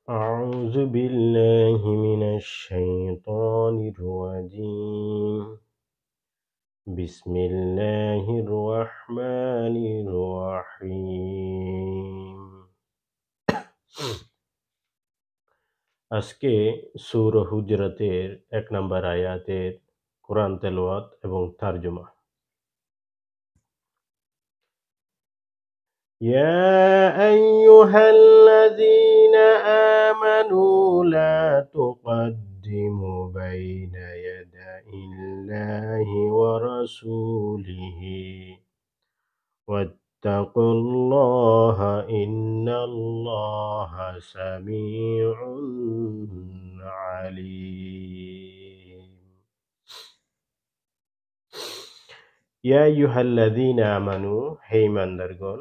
أعوذ بالله من الشيطان الرجيم بسم الله الرحمن الرحيم আজকে সূরা হুজরাতের ১ নম্বর আয়াতের কোরআন তেলাওয়াত এবং তরজমা। يا أيها الذين آمنوا لا تقدموا بين يدي الله ورسوله واتقوا الله إن الله سميع عليم ইয়া আইয়ুহাল্লাযীনা আমানু, হে ঈমানদারগণ,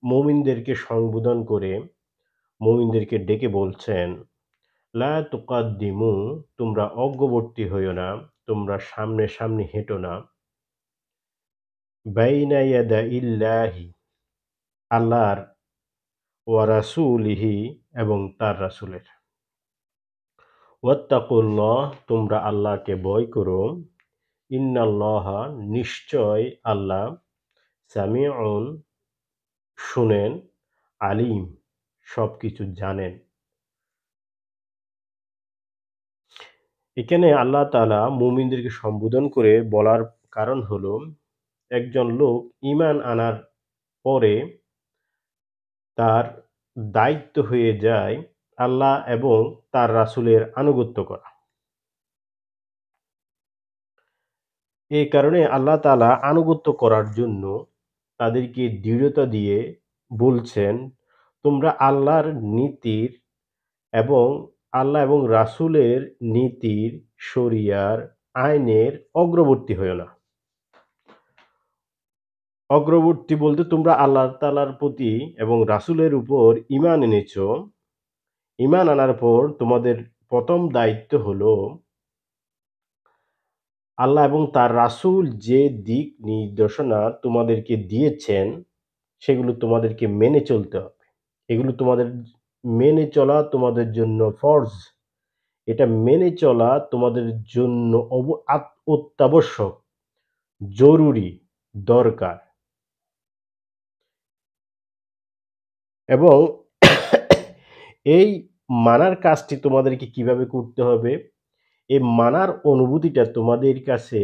মুমিনদেরকে সম্বোধন করে মুমিনদেরকে ডেকে বলছেন, লা তুকাদ্দিমু, তোমরা অগ্রবর্তী হইও না, তোমরা সামনে সামনে হেঁটো না, বাইনা ইয়াদাইল্লাহি, আল্লাহর, ওয়া রাসূলিহি, এবং তার রাসূলের। ওয়াত্তাকুল্লাহ, তোমরা আল্লাহকে ভয় করো। ইন্নাল্লাহা, নিশ্চয় আল্লাহ, সামিউন, শুনেন, আলিম, সবকিছু জানেন। এখানে আল্লাহ তাআলা মুমিনদেরকে সম্বোধন করে বলার কারণ হলো, একজন লোক ঈমান আনার পরে তার দায়িত্ব হয়ে যায় আল্লাহ এবং তার রাসূলের আনুগত্য করা। এই কারণে আল্লাহ তাআলা আনুগত্য করার জন্য তাদেরকে দৃঢ়তা দিয়ে বলছেন, তোমরা আল্লাহর নীতির এবং আল্লাহ এবং রাসূলের নীতির, শরিয়ার, আইনের অগ্রবর্তী হইও না। অগ্রবর্তী বলতে তোমরা আল্লাহ তাআলার প্রতি এবং রাসূলের উপর ঈমান এনেছ। ঈমান আনার পর তোমাদের প্রথম দায়িত্ব হলো আল্লাহ এবং তার রাসূল যে দিক নির্দেশনা তোমাদেরকে দিয়েছেন সেগুলো তোমাদেরকে মেনে চলতে হবে। এগুলো তোমাদের মেনে চলা তোমাদের জন্য ফরজ। এটা মেনে চলা তোমাদের জন্য অত্যাবশ্যক, জরুরি, দরকার। এবং এই মানার কাজটি তোমাদেরকে কিভাবে করতে হবে? এই মানার অনুভূতিটা তোমাদের কাছে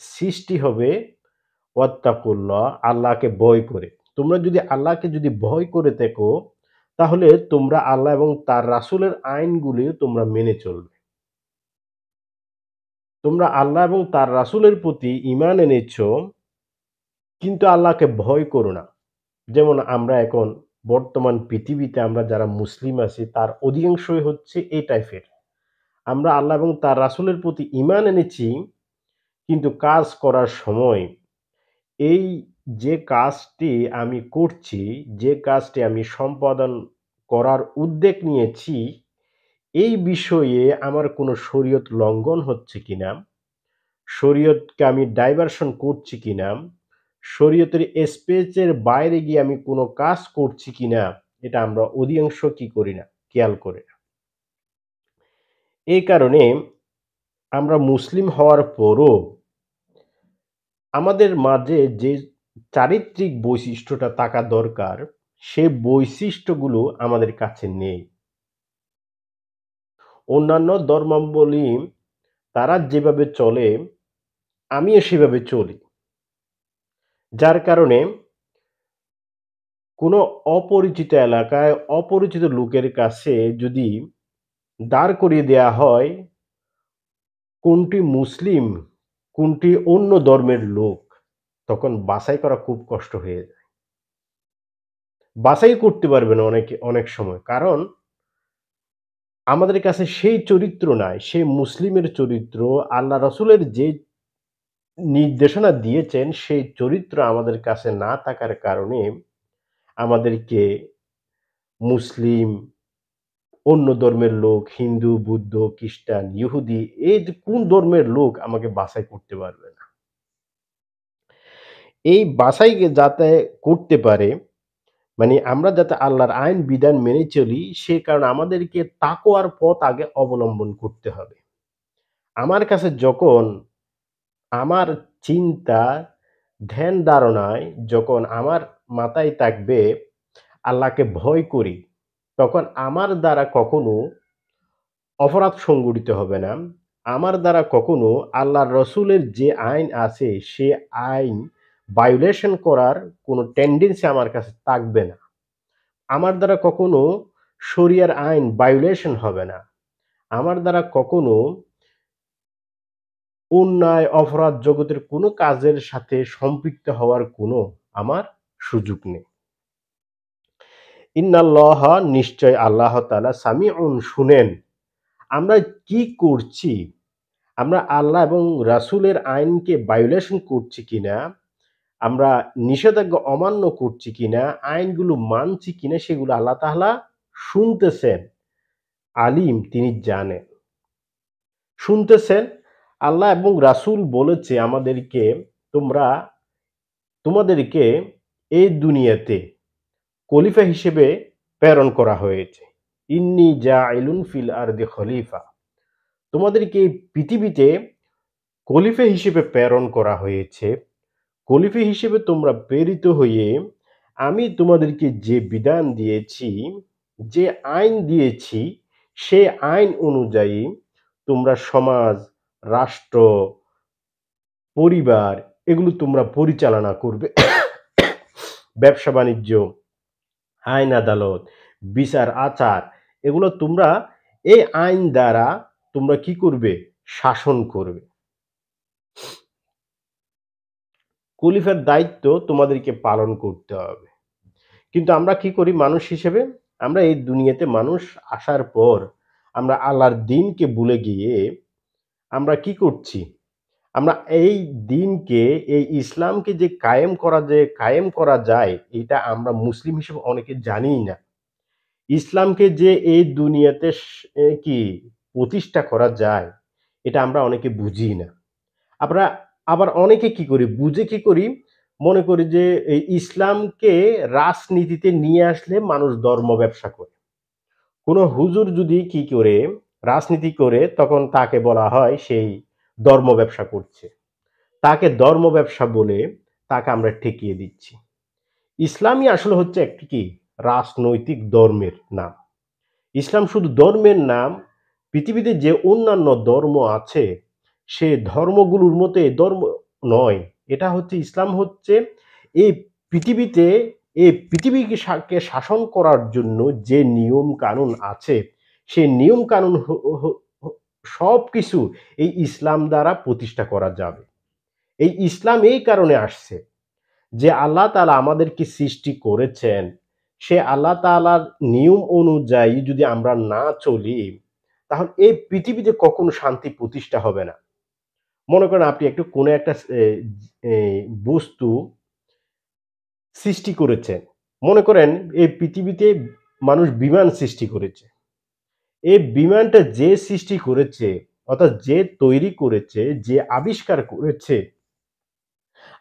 সৃষ্টি হবে ওয়াত্তাকুল্লাহ, আল্লাহকে ভয় করে। তোমরা যদি আল্লাহকে ভয় করে থাকো, তাহলে তোমরা আল্লাহ এবং তার রাসূলের আইনগুলি তোমরা মেনে চলবে। তোমরা আল্লাহ এবং তার রাসূলের প্রতি ঈমান এনেছ, কিন্তু আল্লাহকে ভয় করো না। যেমন আমরা এখন বর্তমান পৃথিবীতে আমরা যারা মুসলিম আছি তার অধিকাংশই হচ্ছে এই টাইপের। আমরা আল্লাহ এবং তার রাসূলের প্রতি ঈমান এনেছি, কিন্তু কাজ করার সময় এই যে কাজটি আমি করছি, যে কাজটি আমি সম্পাদন করার উদ্যোগ নিয়েছি, এই বিষয়ে আমার কোনো শরীয়ত লঙ্ঘন হচ্ছে কিনা, শরীয়তকে আমি ডাইভারশন করছি কিনা, শরীয়তের স্পেসের বাইরে গিয়ে আমি কোনো কাজ করছি কিনা, এটা আমরা অধিকাংশ কি করি না, খেয়াল করি না। এই কারণে আমরা মুসলিম হওয়ার পরও আমাদের মাঝে যে চারিত্রিক বৈশিষ্ট্যটা থাকা দরকার, সে বৈশিষ্ট্যগুলো আমাদের কাছে নেই। অন্যান্য ধর্মাবলম্বী তারা যেভাবে চলে, আমিও সেভাবে চলি। যার কারণে কোনো অপরিচিত এলাকায় অপরিচিত লোকের কাছে যদি দাঁড় করিয়ে দেয়া হয়, কোনটি মুসলিম, কোনটি অন্য ধর্মের লোক, তখন বাছাই করা খুব কষ্ট হয়ে যায়। বাছাই করতে পারবে না অনেক সময়। কারণ আমাদের কাছে সেই চরিত্র নাই, সেই মুসলিমের চরিত্র, আল্লাহ রাসূলের যে নির্দেশনা দিয়েছেন সেই চরিত্র আমাদের কাছে না থাকার কারণে আমাদেরকে মুসলিম, অন্য ধর্মের লোক, হিন্দু, বৌদ্ধ, খ্রিস্টান, ইহুদি, এই যে কোন ধর্মের লোক আমাকে বাছাই করতে পারবে না। এই বাছাইকে যাতে করতে পারে, মানে আমরা যাতে আল্লাহর আইন বিধান মেনে চলি সে কারণে আমাদেরকে তাকওয়ার পথ আগে অবলম্বন করতে হবে। আমার কাছে যখন আমার চিন্তা, ধ্যান ধারণায় যখন আমার মাথায় থাকবে আল্লাহকে ভয় করি, তখন আমার দ্বারা কখনো অপরাধ সংঘটিত হবে না। আমার দ্বারা কখনো আল্লাহর রসুলের যে আইন আছে সে আইন ভায়োলেশন করার কোনো টেনডেন্সি আমার কাছে থাকবে না। আমার দ্বারা কখনো শরিয়ার আইন ভায়োলেশন হবে না। আমার দ্বারা কখনো অন্যায়, অপরাধ জগতের কোনো কাজের সাথে সম্পৃক্ত হওয়ার কোনো আমার সুযোগ নেই। ইন্নাল্লাহা নিশ্চয় আল্লাহ তাআলা সামিউন শুনেন। আমরা কি করছি? আমরা আল্লাহ এবং রাসূলের আইনকে ভায়োলেশন করছি কিনা, আমরা নিষেধাজ্ঞা অমান্য করছি কিনা, আইনগুলো মানছি কিনা সেগুলো আল্লাহ তাআলা শুনতেছেন। আলিম তিনি জানেন। শুনতেছেন আল্লাহ এবং রাসূল বলেছে আমাদেরকে, তোমরা তোমাদেরকে এই দুনিয়াতে খলিফা হিসেবে প্রেরণ করা হয়েছে। ইন্নী জাইলুন ফিল আরদি খলিফা। তোমাদেরকে এই পৃথিবীতে খলিফা হিসেবে প্রেরণ করা হয়েছে। খলিফা হিসেবে তোমরা প্রেরিত হয়ে আমি তোমাদেরকে যে বিধান দিয়েছি, যে আইন দিয়েছি, সে আইন অনুযায়ী তোমরা সমাজ, রাষ্ট্র, পরিবার এগুলো তোমরা পরিচালনা করবে। ব্যবসা-বাণিজ্য, আইন-আদালত, বিচার-আচার এগুলো তোমরা এই আইন দ্বারা তোমরা কি করবে? শাসন করবে। খলিফার দায়িত্ব তোমাদেরকে পালন করতে হবে। কিন্তু আমরা কি করি মানুষ হিসেবে? আমরা এই দুনিয়াতে মানুষ আসার পর আমরা আল্লাহর দ্বীনকে ভুলে গিয়ে আমরা কি করছি? আমরা এই দ্বীনকে, এই ইসলামকে যে কায়েম করা যায়, এটা আমরা মুসলিম হিসেবে অনেকে জানিই না। ইসলামকে যে এই দুনিয়াতে কি প্রতিষ্ঠা করা যায়, এটা আমরা অনেকে বুঝি না। আমরা আবার অনেকে কি করি, বুঝে কি করি, মনে করি যে এই ইসলামকে রাজনীতিতে নিয়ে আসলে মানুষ ধর্ম ব্যবসা করে। কোন হুজুর যদি কি করে রাজনীতি করে তখন তাকে বলা হয় সেই ধর্ম ব্যবসা করছে। তাকে ধর্ম ব্যবসা বলে তাকে আমরা ঠেকিয়ে দিচ্ছি। ইসলামই আসলে হচ্ছে একটি কি রাজনৈতিক ধর্মের নাম। ইসলাম শুধু ধর্মের নাম, পৃথিবীতে যে অন্যান্য ধর্ম আছে, সে ধর্মগুলোর মতো এ ধর্ম নয়। এটা হচ্ছে ইসলাম হচ্ছে এই পৃথিবীতে এই পৃথিবীকে কে শাসন করার জন্য যে নিয়ম কানুন আছে, সেই নিয়ম কানুন সবকিছু এই ইসলাম দ্বারা প্রতিষ্ঠা করা যাবে। এই ইসলাম এই কারণে আসছে যে আল্লাহ তাআলা আমাদেরকে সৃষ্টি করেছেন, সে আল্লাহ তাআলার নিয়ম অনুযায়ী যদি আমরা না চলি, তাহলে এই পৃথিবীতে কখনো শান্তি প্রতিষ্ঠা হবে না। মনে করেন আপনি একটু কোনো একটা এ বস্তু সৃষ্টি করেছেন। মনে করেন এই পৃথিবীতে মানুষ বিমান সৃষ্টি করেছে। এই বিমানটা যে সৃষ্টি করেছে, অর্থাৎ যে তৈরি করেছে, যে আবিষ্কার করেছে,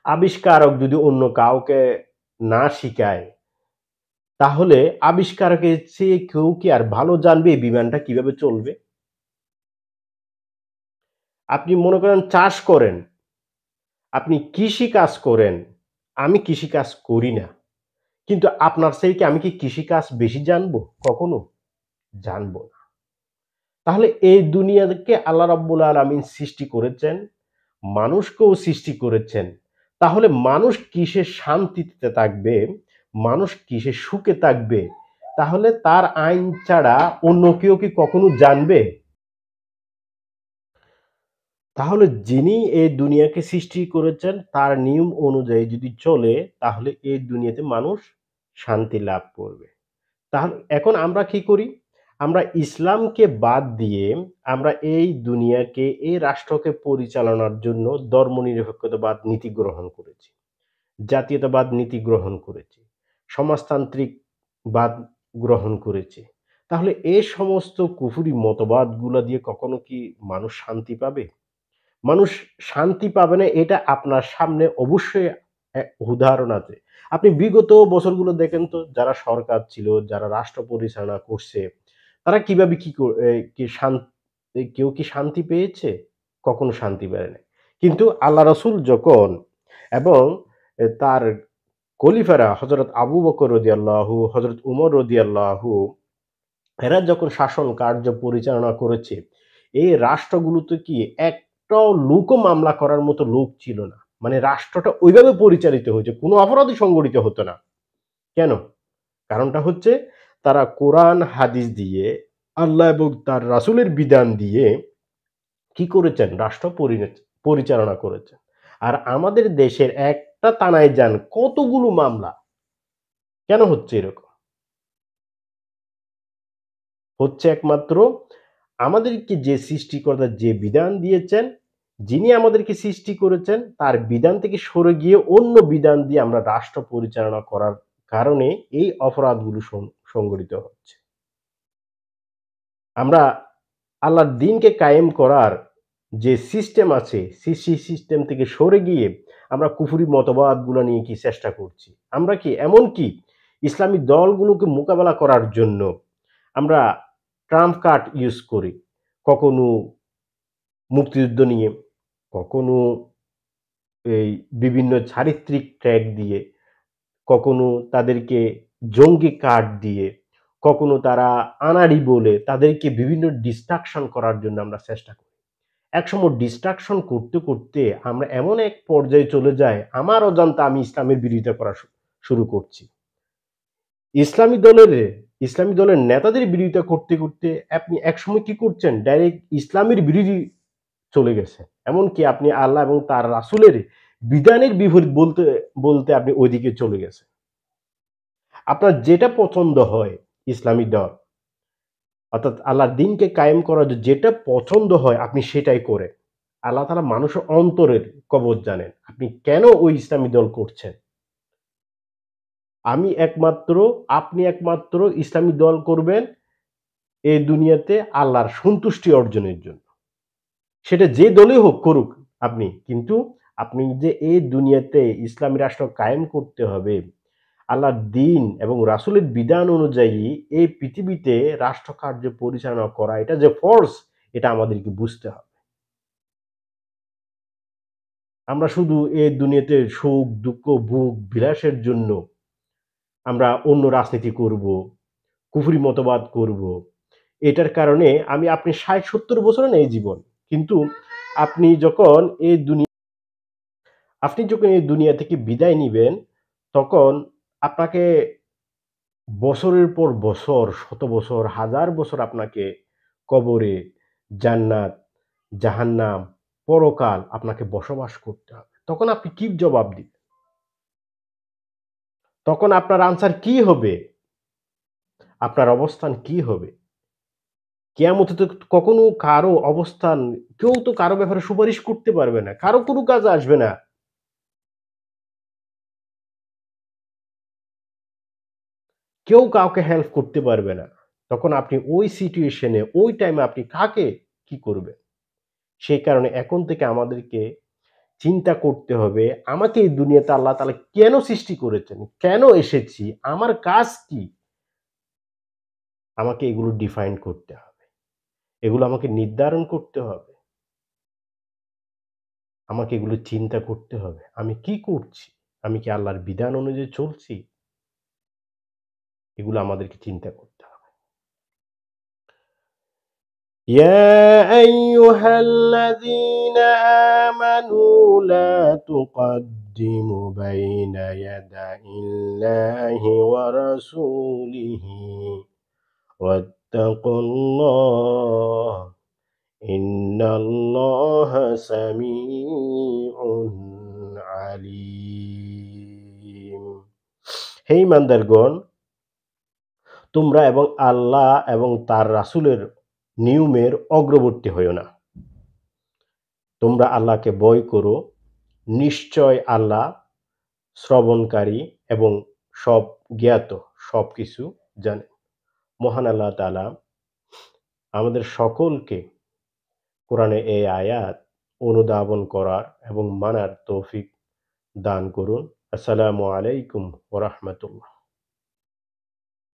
আবিষ্কারক যদি অন্য কাউকে না শিখায় তাহলে আবিষ্কারকের চেয়ে কেউ কি আর ভালো জানবে এই বিমানটা কিভাবে চলবে? আপনি মনে করেন চাষ করেন, আপনি কৃষিকাজ করেন, আমি কৃষিকাজ করি না। কিন্তু আপনার চেয়ে কি আমি কি কৃষিকাজ বেশি জানবো? কখনো জানবো না। তাহলে এই দুনিয়াকে আল্লাহ রাব্বুল আলামিন সৃষ্টি করেছেন, মানুষকেও সৃষ্টি করেছেন। তাহলে মানুষ কিসে শান্তিতে থাকবে, মানুষ কিসে সুখে থাকবে, তাহলে তার আইন ছাড়া অন্য কেউ কি কখনো জানবে? তাহলে যিনি এই দুনিয়াকে সৃষ্টি করেছেন তার নিয়ম অনুযায়ী যদি চলে তাহলে এই দুনিয়াতে মানুষ শান্তি লাভ করবে। তাহলে এখন আমরা কি করি? আমরা ইসলামকে বাদ দিয়ে আমরা এই দুনিয়াকে, এই রাষ্ট্রকে পরিচালনার জন্য ধর্মনিরপেক্ষতাবাদ নীতি গ্রহণ করেছি। জাতীয়তাবাদ নীতি গ্রহণ করেছি। সমাজতান্ত্রিকবাদ গ্রহণ করেছি। তাহলে এই সমস্ত কুফরি মতবাদগুলা দিয়ে কখনো কি মানুষ শান্তি পাবে? মানুষ শান্তি পাবে না এটা আপনার সামনে অবশ্যই উদাহরণ আছে। আপনি বিগত বছরগুলো দেখেন তো যারা সরকার ছিল, যারা রাষ্ট্র পরিচালনা করছে, তারা কিভাবে কি ক এ কি শান কেউ কি শান্তি পেয়েছে? কখনো শান্তি পায় নাই। কিন্তু আল্লাহ রাসূল যখন এবং তার খলিফারা হযরত আবু বকর রাদিয়াল্লাহু, হযরত উমর রাদিয়াল্লাহু এরা যখন শাসন কার্য পরিচালনা করেছে, এই রাষ্ট্রগুলোতে কি একটাও লোকও মামলা করার মতো লোক ছিল না। মানে রাষ্ট্রটা ওইভাবে পরিচালিত হয়েছে। কোনো অপরাধই সংগঠিত হতো না। কেন? কারণটা হচ্ছে তারা কোরআন হাদিস দিয়ে আল্লাহ এবং তার রাসূলের বিধান দিয়ে কি করেছেন? রাষ্ট্র পরিচালনা করেছেন। আর আমাদের দেশের একটা থানায় যান কতগুলো মামলা। কেন হচ্ছে এরকম? হচ্ছে একমাত্র আমাদেরকে যে সৃষ্টিকর্তা যে বিধান দিয়েছেন, যিনি আমাদেরকে সৃষ্টি করেছেন, তার বিধান থেকে সরে গিয়ে অন্য বিধান দিয়ে আমরা রাষ্ট্র পরিচালনা করার কারণে এই অপরাধগুলো সংঘটিত হচ্ছে। আমরা আল্লাহর দ্বীনকে কায়েম করার যে সিস্টেম আছে, সেই সিস্টেম থেকে সরে গিয়ে আমরা কুফরি মতবাদগুলো নিয়ে কি চেষ্টা করছি। আমরা কি এমনকি ইসলামী দলগুলোকে মোকাবেলা করার জন্য আমরা ট্রাম্প কার্ড ইউজ করি। কখনো মুক্তিযুদ্ধ নিয়ে, কখনো এই বিভিন্ন চারিত্রিক ট্যাগ দিয়ে, কখনো তাদেরকে জঙ্গি কার্ড দিয়ে, কখনো তারা আনাড়ি বলে তাদেরকে বিভিন্ন ডিস্ট্রাকশন করার জন্য আমরা চেষ্টা করি। একসময় ডিস্ট্রাকশন করতে, করতে আমরা এমন এক পর্যায়ে চলে যাই, আমার অজান্তে আমি ইসলামের বিরোধিতা করা শুরু করছি। ইসলামী দলের ইসলামী দলের নেতাদের বিরোধিতা করতে, করতে আপনি একসময় কি করছেন? ডাইরেক্ট ইসলামের বিরোধী চলে গেছেন। এমনকি আপনি আল্লাহ এবং তার রাসূলের বিধানের বিপরীত বলতে, বলতে আপনি ওইদিকে চলে গেছেন। আপনার যেটা পছন্দ হয় ইসলামী দল অর্থাৎ আল্লাহর দ্বীনকে কায়েম করার যেটা পছন্দ হয় আপনি সেটাই করেন। আল্লাহ তাআলা মানুষের অন্তরের কবজ জানেন। আপনি কেন ওই ইসলামী দল করছেন? আপনি একমাত্র ইসলামী দল করবেন এই দুনিয়াতে আল্লাহর সন্তুষ্টি অর্জনের জন্য। সেটা যে দলই হোক করুক আপনি। কিন্তু আপনি যে এই দুনিয়াতে ইসলামী রাষ্ট্র কায়েম করতে হবে, আল্লাহর দ্বীন এবং রাসূলের বিধান অনুযায়ী এই পৃথিবীতে রাষ্ট্রকার্য পরিচালনা করা এটা যে ফরজ এটা আমাদেরকে বুঝতে হবে। আমরা শুধু এই দুনিয়াতে সুখ, দুঃখ, ভোগ, বিলাসের জন্য আমরা অন্য রাজনীতি করব, কুফরি মতবাদ করব। এটার কারণে আপনি ৬০-৭০ বছরে না এই জীবন। কিন্তু আপনি যখন এই দুনি আপনি যখন এই দুনিয়া থেকে বিদায় নিবেন, তখন আপনাকে বছরের পর বছর, শত বছর, হাজার বছর আপনাকে কবরে, জান্নাত, জাহান্নাম, পরকাল আপনাকে বসবাস করতে হবে। তখন আপনি কি জবাব দিবেন? তখন আপনার আনসার কি হবে? আপনার অবস্থান কি হবে? কিয়ামতে তো কখনো কারো অবস্থান কেউ তো কারো ব্যাপারে সুপারিশ করতে পারবে না। কারো কোনো কাজে আসবে না। কেউ কাউকে হেল্প করতে পারবে না। তখন আপনি ওই সিচুয়েশন এ ওই টাইমে আপনি কাকে কি করবেন? সেই কারণে এখন থেকে আমাদেরকে চিন্তা করতে হবে, আমাকে এই দুনিয়াতে আল্লাহ তাআলা কেন সৃষ্টি করেছেন? কেন এসেছি? আমার কাজ কি? আমাকে এগুলো ডিফাইন করতে হবে। এগুলো আমাকে নির্ধারণ করতে হবে। আমাকে এগুলো চিন্তা করতে হবে। আমি কি করছি? আমি কি আল্লাহর বিধান অনুযায়ী চলছি? এগুলো আমাদেরকে চিন্তা করতে হবে। يا أيها الذين آمنوا لا تقدموا بين يدي الله ورسوله واتقوا الله إن الله سميع عليم হে ইমানদারগণ তোমরা এবং আল্লাহ এবং তার রাসূলের নিয়মের অগ্রবর্তী হইও না। তোমরা আল্লাহকে ভয় করো। নিশ্চয় আল্লাহ শ্রবণকারী এবং সব জ্ঞাত, সবকিছু জানেন। মহান আল্লাহ তাআলা আমাদের সকলকে কোরআনের এই আয়াত অনুধাবন করার এবং মানার তৌফিক দান করুন। আসসালামু আলাইকুম ওয়া রাহমাতুল্লাহ।